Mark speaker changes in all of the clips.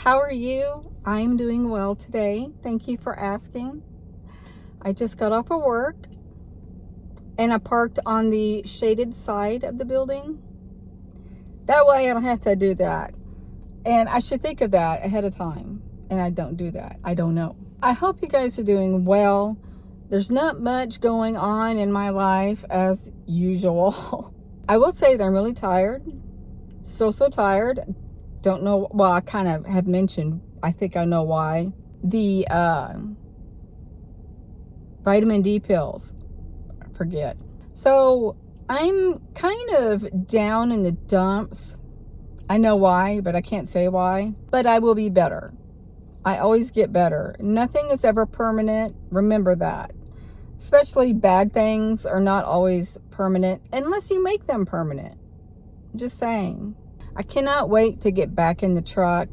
Speaker 1: How are you? I'm doing well today. Thank you for asking. I just got off of work and I parked on the shaded side of the building. That way I don't have to do that. And I should think of that ahead of time. And I don't do that. I don't know. I hope you guys are doing well. There's not much going on in my life as usual. I will say that I'm really tired. So tired. Don't know. Well, I kind of have mentioned, I think I know why. The vitamin D pills. I forget. So I'm kind of down in the dumps. I know why, but I can't say why. But I will be better. I always get better. Nothing is ever permanent. Remember that. Especially bad things are not always permanent unless you make them permanent. Just saying. I cannot wait to get back in the truck.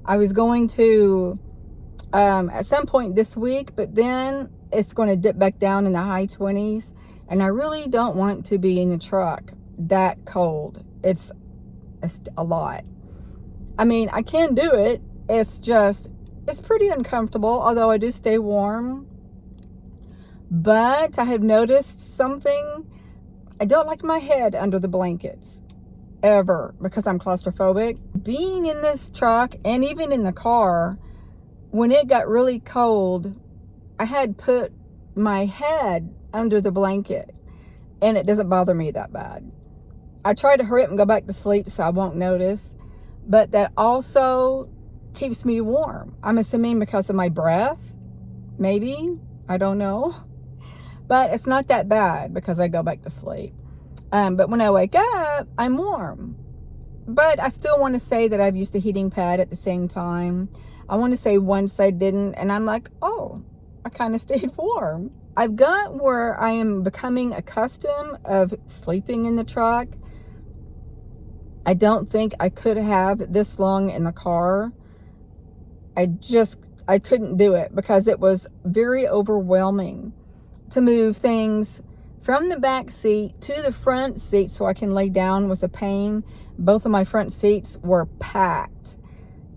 Speaker 1: I was going to at some point this week, but then it's going to dip back down in the high 20s. And I really don't want to be in the truck that cold. It's a lot. I mean, I can do it. It's pretty uncomfortable, although I do stay warm. But I have noticed something. I don't like my head under the blankets. Ever, because I'm claustrophobic. Being in this truck and even in the car, when it got really cold, I had put my head under the blanket and it doesn't bother me that bad. I try to hurry up and go back to sleep so I won't notice, but that also keeps me warm. I'm assuming because of my breath, maybe, I don't know, but it's not that bad because I go back to sleep. But when I wake up, I'm warm. But I still want to say that I've used a heating pad at the same time. I want to say once I didn't, and I'm like, oh, I kind of stayed warm. I've got where I am becoming accustomed of sleeping in the truck. I don't think I could have this long in the car. I couldn't do it because it was very overwhelming to move things from the back seat to the front seat so I can lay down was a pain. Both of my front seats were packed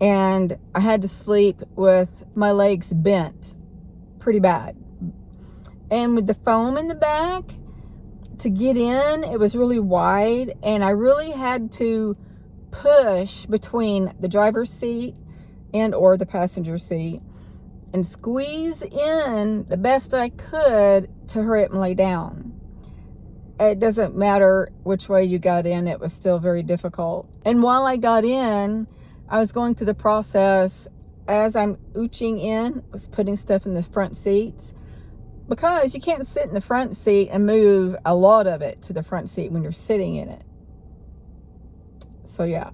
Speaker 1: and I had to sleep with my legs bent pretty bad. And with the foam in the back, to get in, it was really wide and I really had to push between the driver's seat and or the passenger seat and squeeze in the best I could to hurry up and lay down. It doesn't matter which way you got in, it was still very difficult. And while I got in, I was going through the process as I'm ooching in, was putting stuff in the front seats because you can't sit in the front seat and move a lot of it to the front seat when you're sitting in it. So yeah,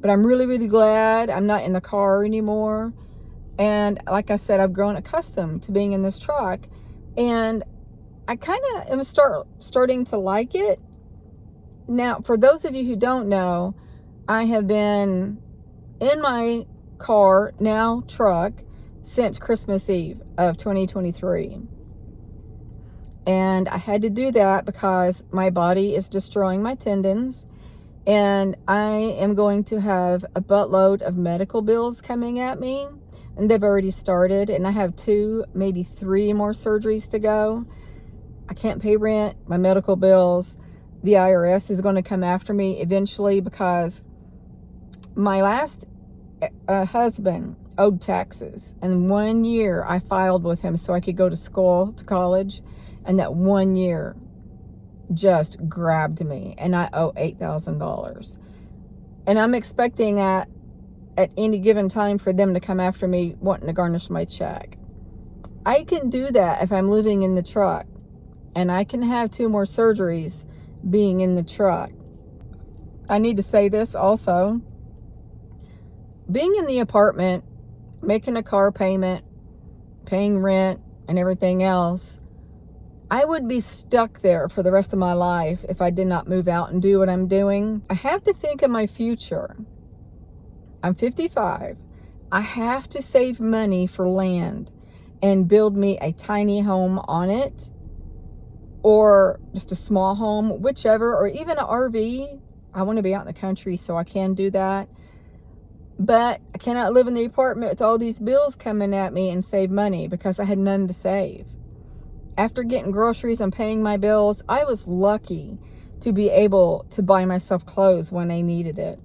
Speaker 1: but I'm really, really glad I'm not in the car anymore. And like I said, I've grown accustomed to being in this truck and I kind of am starting to like it. Now, for those of you who don't know, I have been in my car, now truck, since Christmas Eve of 2023. And I had to do that because my body is destroying my tendons. And I am going to have a buttload of medical bills coming at me. And they've already started. And I have 2, maybe 3 more surgeries to go. I can't pay rent, my medical bills. The IRS is going to come after me eventually because my last husband owed taxes. And 1 year I filed with him so I could go to school, to college. And that 1 year just grabbed me. And I owe $8,000. And I'm expecting at any given time for them to come after me wanting to garnish my check. I can do that if I'm living in the truck. And I can have 2 more surgeries being in the truck. I need to say this also. Being in the apartment, making a car payment, paying rent, and everything else, I would be stuck there for the rest of my life if I did not move out and do what I'm doing. I have to think of my future. I'm 55. I have to save money for land and build me a tiny home on it. Or just a small home, whichever, or even an RV. I want to be out in the country so I can do that. But I cannot live in the apartment with all these bills coming at me and save money because I had none to save. After getting groceries and paying my bills, I was lucky to be able to buy myself clothes when I needed it.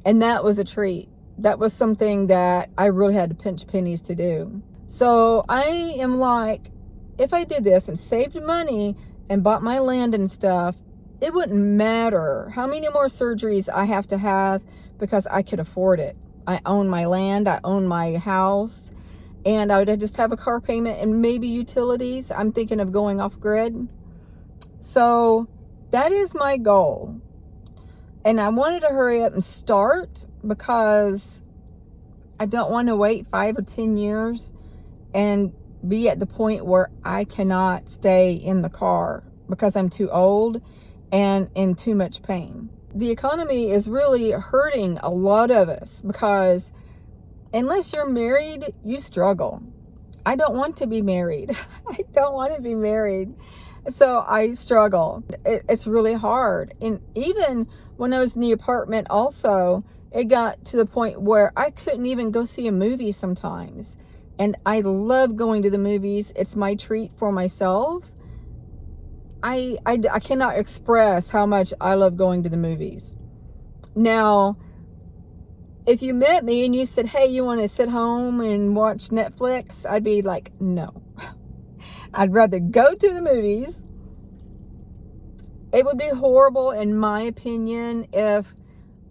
Speaker 1: And that was a treat. That was something that I really had to pinch pennies to do. So I am like, if I did this and saved money and bought my land and stuff, it wouldn't matter how many more surgeries I have to have because I could afford it. I own my land, I own my house, and I would just have a car payment and maybe utilities. I'm thinking of going off grid. So that is my goal. And I wanted to hurry up and start because I don't want to wait 5 or 10 years and be at the point where I cannot stay in the car because I'm too old and in too much pain. The economy is really hurting a lot of us because unless you're married, you struggle. I don't want to be married. I don't want to be married. So I struggle. It's really hard. And even when I was in the apartment also, it got to the point where I couldn't even go see a movie sometimes. And I love going to the movies. It's my treat for myself. I cannot express how much I love going to the movies. Now, if you met me and you said, hey, you want to sit home and watch Netflix? I'd be like, no. I'd rather go to the movies. It would be horrible, in my opinion, if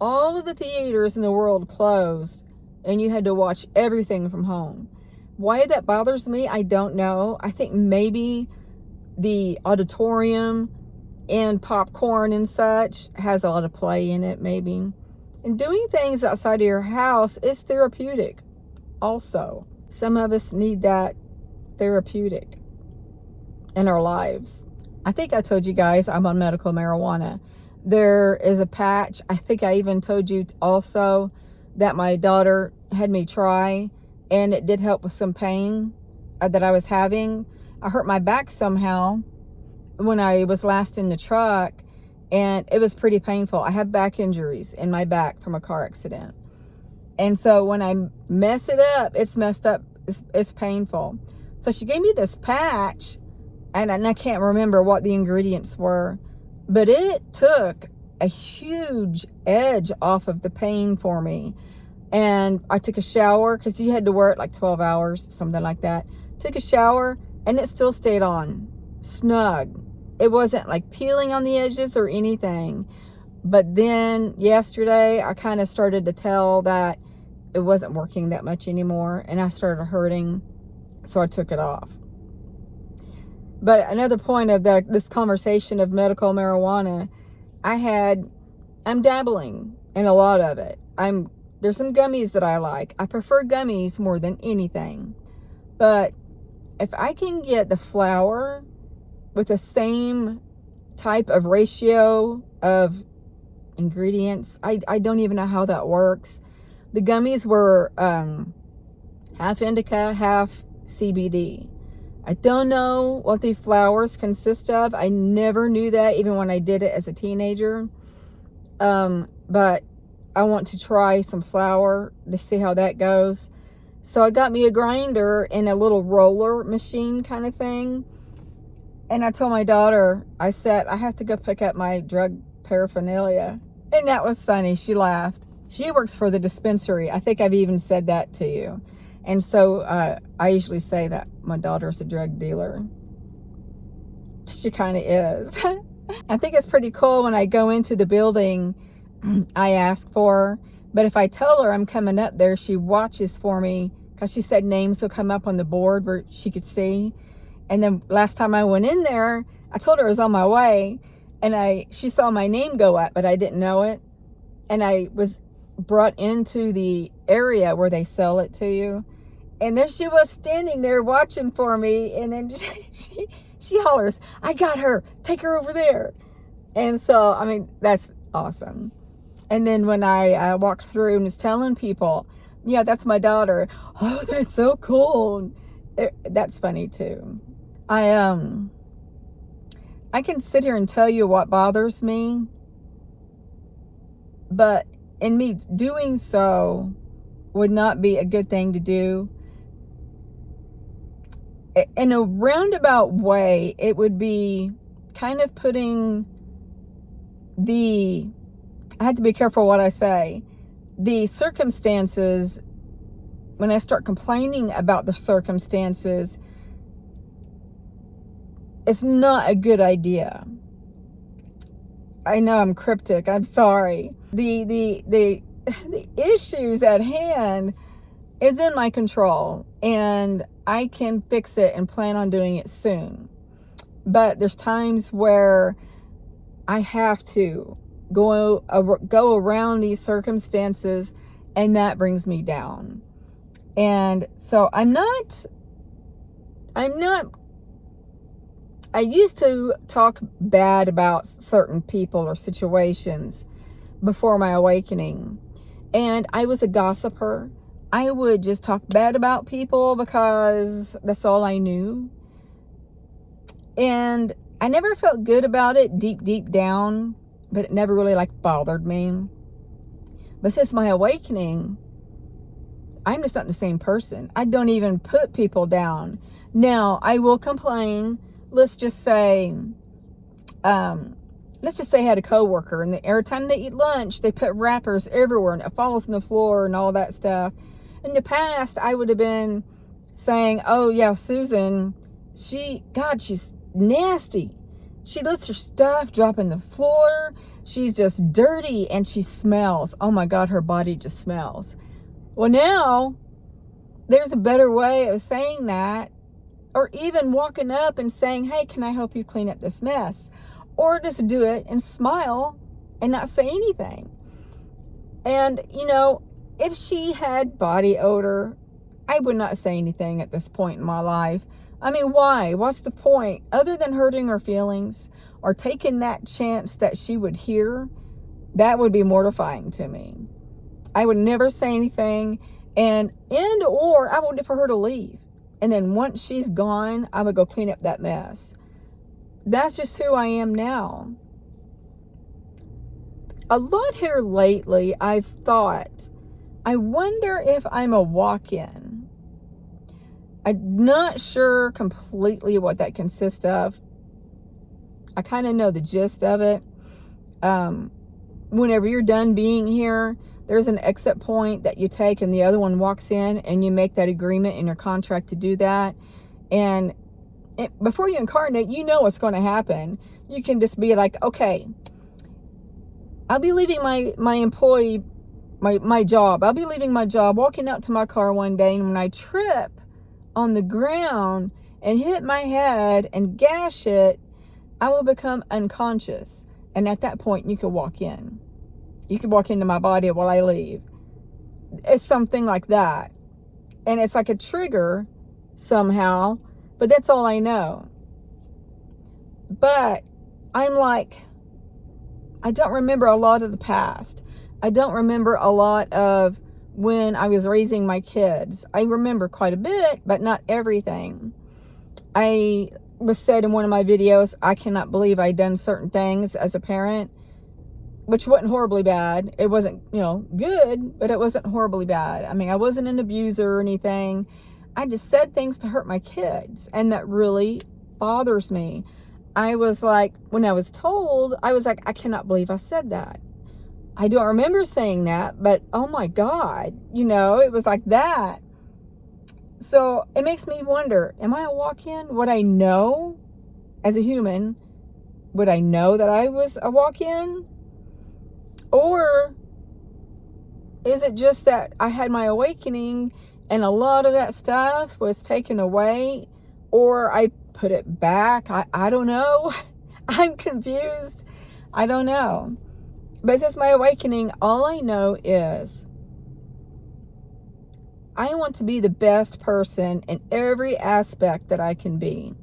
Speaker 1: all of the theaters in the world closed and you had to watch everything from home. Why that bothers me, I don't know. I think maybe the auditorium and popcorn and such has a lot of play in it, maybe. And doing things outside of your house is therapeutic also. Some of us need that therapeutic in our lives. I think I told you guys I'm on medical marijuana. There is a patch. I think I even told you also that my daughter had me try, and it did help with some pain that I was having. I hurt my back somehow when I was last in the truck, and it was pretty painful. I have back injuries in my back from a car accident. And so when I mess it up, it's messed up. It's painful. So she gave me this patch, and I can't remember what the ingredients were, but it took a huge edge off of the pain for me. And I took a shower because you had to wear it like 12 hours, something like that. Took a shower and it still stayed on snug. It wasn't like peeling on the edges or anything. But then yesterday I kind of started to tell that it wasn't working that much anymore, and I started hurting, so I took it off. But another point of this conversation of medical marijuana, I'm dabbling in a lot of it. There's some gummies that I like. I prefer gummies more than anything. But if I can get the flower with the same type of ratio of ingredients, I don't even know how that works. The gummies were half indica, half CBD. I don't know what the flowers consist of. I never knew that, even when I did it as a teenager. But I want to try some flour to see how that goes. So I got me a grinder and a little roller machine kind of thing. And I told my daughter, I said, I have to go pick up my drug paraphernalia. And that was funny. She laughed. She works for the dispensary. I think I've even said that to you. And so I usually say that my daughter's a drug dealer. She kind of is. I think it's pretty cool when I go into the building, I ask for her. But if I tell her I'm coming up there, she watches for me because she said names will come up on the board where she could see. And then last time I went in there, I told her I was on my way, and she saw my name go up, but I didn't know it. And I was brought into the area where they sell it to you. And there she was standing there watching for me. And then she hollers, I got her, take her over there. And so, I mean, that's awesome. And then when I walked through and was telling people, yeah, that's my daughter. Oh, that's so cool. That's funny too. I can sit here and tell you what bothers me, but and me doing so would not be a good thing to do. In a roundabout way, it would be kind of putting I have to be careful what I say. The circumstances, when I start complaining about the circumstances, it's not a good idea. I know I'm cryptic. I'm sorry. The issues at hand is in my control, and I can fix it and plan on doing it soon. But there's times where I have to go around these circumstances, and that brings me down. And so I used to talk bad about certain people or situations before my awakening. And I was a gossiper. I would just talk bad about people because that's all I knew. And I never felt good about it deep down, but it never really bothered me. But since my awakening, I'm just not the same person. I don't even put people down. Now, I will complain. Let's just say I had a coworker, and every time they eat lunch, they put wrappers everywhere, and it falls on the floor and all that stuff. In the past, I would have been saying, "Oh yeah, Susan, she's nasty. She lets her stuff drop on the floor. She's just dirty, and she smells. Oh my God, her body just smells." Well, now there's a better way of saying that, or even walking up and saying, "Hey, can I help you clean up this mess?" Or just do it and smile and not say anything. And, if she had body odor, I would not say anything at this point in my life. I mean, why? What's the point? Other than hurting her feelings or taking that chance that she would hear, that would be mortifying to me. I would never say anything, or I would wait for her to leave. And then once she's gone, I would go clean up that mess. That's just who I am now. A lot here lately, I've thought, I wonder if I'm a walk-in. I'm not sure completely what that consists of. I kind of know the gist of it. Whenever you're done being here, there's an exit point that you take, and the other one walks in, and you make that agreement in your contract to do that. And before you incarnate, you know what's going to happen. You can just be like, okay, I'll be leaving my job. I'll be leaving my job, walking out to my car one day, and when I trip on the ground and hit my head and gash it, I will become unconscious. And at that point, you could walk in. You could walk into my body while I leave. It's something like that. And it's like a trigger somehow, but that's all I know. But I'm like, I don't remember a lot of the past. I don't remember a lot of when I was raising my kids. I remember quite a bit, but not everything. I was said in one of my videos, I cannot believe I'd done certain things as a parent, which wasn't horribly bad. It wasn't, good, but it wasn't horribly bad. I mean, I wasn't an abuser or anything. I just said things to hurt my kids, and that really bothers me. I was like, when I was told, I was like, I cannot believe I said that. I don't remember saying that, but oh my God, it was like that. So it makes me wonder, am I a walk-in? Would I know as a human, would I know that I was a walk-in? Or is it just that I had my awakening and a lot of that stuff was taken away, or I put it back? I don't know. I'm confused. I don't know. But since my awakening, all I know is I want to be the best person in every aspect that I can be.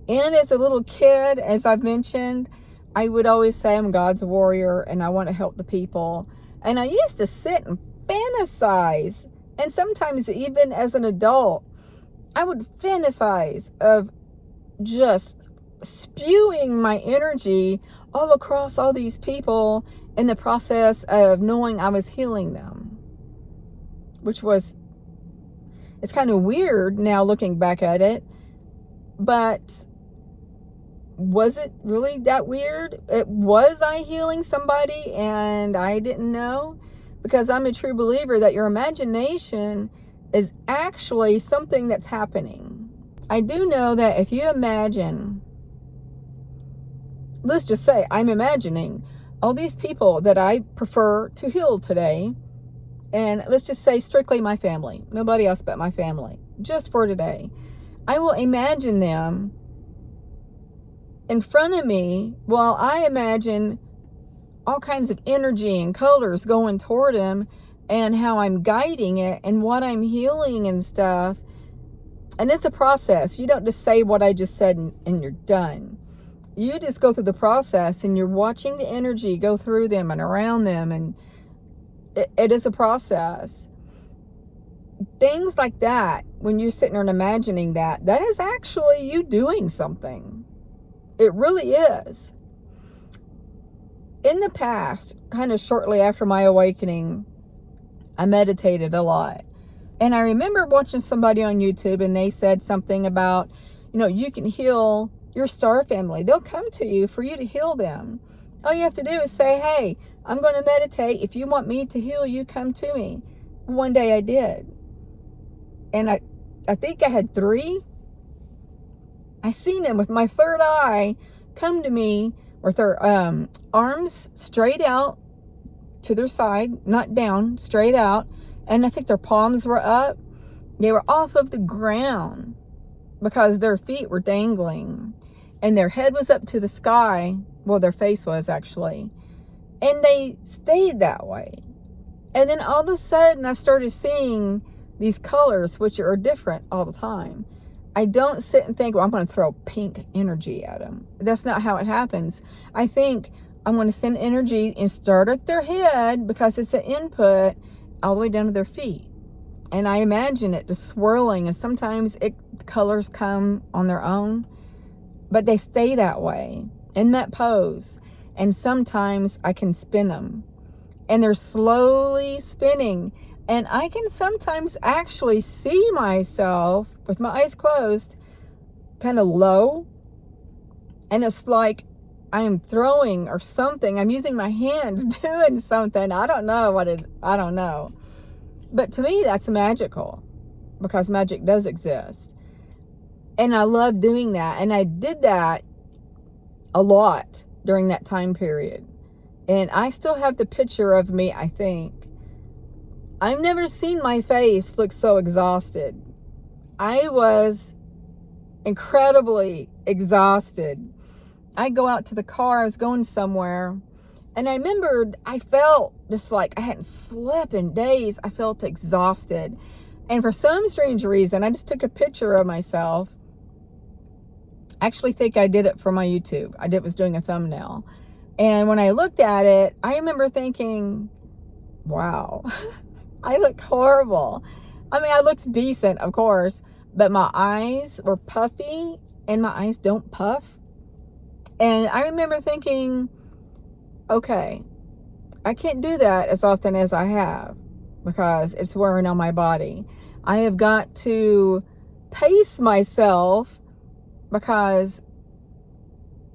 Speaker 1: And as a little kid, as I've mentioned, I would always say I'm God's warrior and I want to help the people. And I used to sit and fantasize. And sometimes even as an adult, I would fantasize of just spewing my energy all across all these people in the process of knowing I was healing them, which was, it's kind of weird now looking back at it, but was it really that weird? Was I healing somebody and I didn't know? Because I'm a true believer that your imagination is actually something that's happening. I do know that if you imagine, let's just say I'm imagining all these people that I prefer to heal today, and let's just say strictly my family, nobody else but my family, just for today. I will imagine them in front of me while I imagine all kinds of energy and colors going toward them and how I'm guiding it and what I'm healing and stuff. And it's a process. You don't just say what I just said and you're done. You just go through the process and you're watching the energy go through them and around them, and it is a process. Things like that, when you're sitting there and imagining that is actually you doing something. It really is. In the past, kind of shortly after my awakening, I meditated a lot. And I remember watching somebody on YouTube and they said something about, you can heal your star family. They'll come to you for you to heal them. All you have to do is say, hey, I'm going to meditate. If you want me to heal you, come to me. One day I did. And I think I had 3. I seen them with my third eye come to me with their arms straight out to their side, not down, straight out. And I think their palms were up. They were off of the ground because their feet were dangling. And their head was up to the sky. Well, their face was actually. And they stayed that way. And then all of a sudden I started seeing these colors, which are different all the time. I don't sit and think, well, I'm going to throw pink energy at them. That's not how it happens. I think I'm going to send energy and start at their head because it's an input all the way down to their feet. And I imagine it just swirling, and sometimes colors come on their own, but they stay that way in that pose. And sometimes I can spin them and they're slowly spinning. And I can sometimes actually see myself with my eyes closed, kind of low. And it's like I'm throwing or something. I'm using my hands doing something. I don't know what it is. I don't know. But to me, that's magical because magic does exist. And I love doing that. And I did that a lot during that time period. And I still have the picture of me, I think. I've never seen my face look so exhausted. I was incredibly exhausted. I go out to the car, I was going somewhere, and I remembered I felt just like I hadn't slept in days. I felt exhausted. And for some strange reason, I just took a picture of myself. I actually think I did it for my YouTube. Was doing a thumbnail. And when I looked at it, I remember thinking, wow, I look horrible. I mean, I looked decent, of course, but my eyes were puffy and my eyes don't puff. And I remember thinking, okay, I can't do that as often as I have because it's wearing on my body. I have got to pace myself because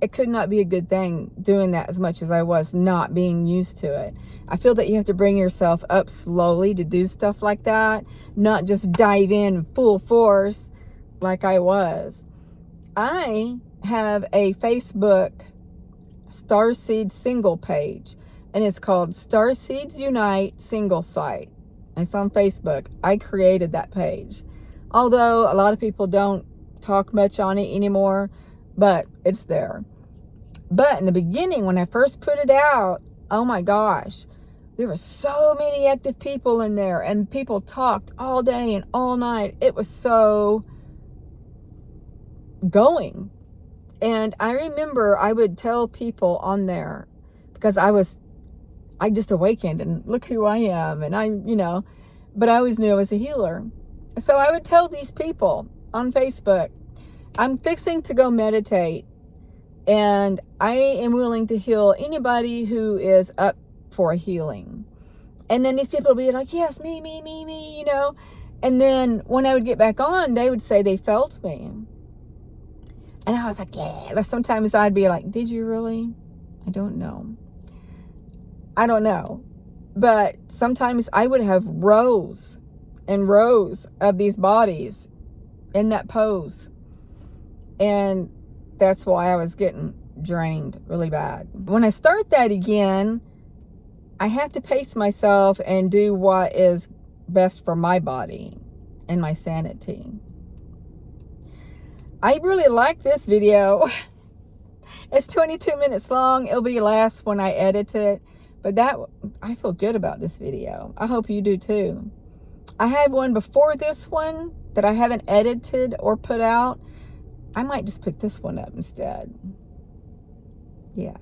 Speaker 1: it could not be a good thing doing that as much as I was not being used to it. I feel that you have to bring yourself up slowly to do stuff like that, not just dive in full force like I was. I have a Facebook Starseed single page, and it's called Starseeds Unite Single Site. It's on Facebook. I created that page. Although a lot of people don't talk much on it anymore, but it's there. But in the beginning, when I first put it out, oh my gosh, there were so many active people in there, and people talked all day and all night. It was so going. And I remember I would tell people on there, because I just awakened and look who I am. And but I always knew I was a healer. So I would tell these people on Facebook, I'm fixing to go meditate, and I am willing to heal anybody who is up for a healing. And then these people would be like, yes, me, you know. And then when I would get back on, they would say they felt me. And I was like, yeah. But sometimes I'd be like, did you really? I don't know. But sometimes I would have rows and rows of these bodies in that pose. And that's why I was getting drained really bad. When I start that again, I have to pace myself and do what is best for my body and my sanity. I really like this video. It's 22 minutes long. It'll be last when I edit it. But I feel good about this video. I hope you do too. I have one before this one that I haven't edited or put out. I might just put this one up instead. Yeah.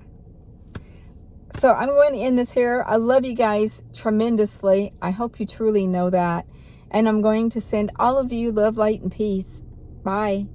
Speaker 1: So I'm going to end this here. I love you guys tremendously. I hope you truly know that. And I'm going to send all of you love, light, and peace. Bye.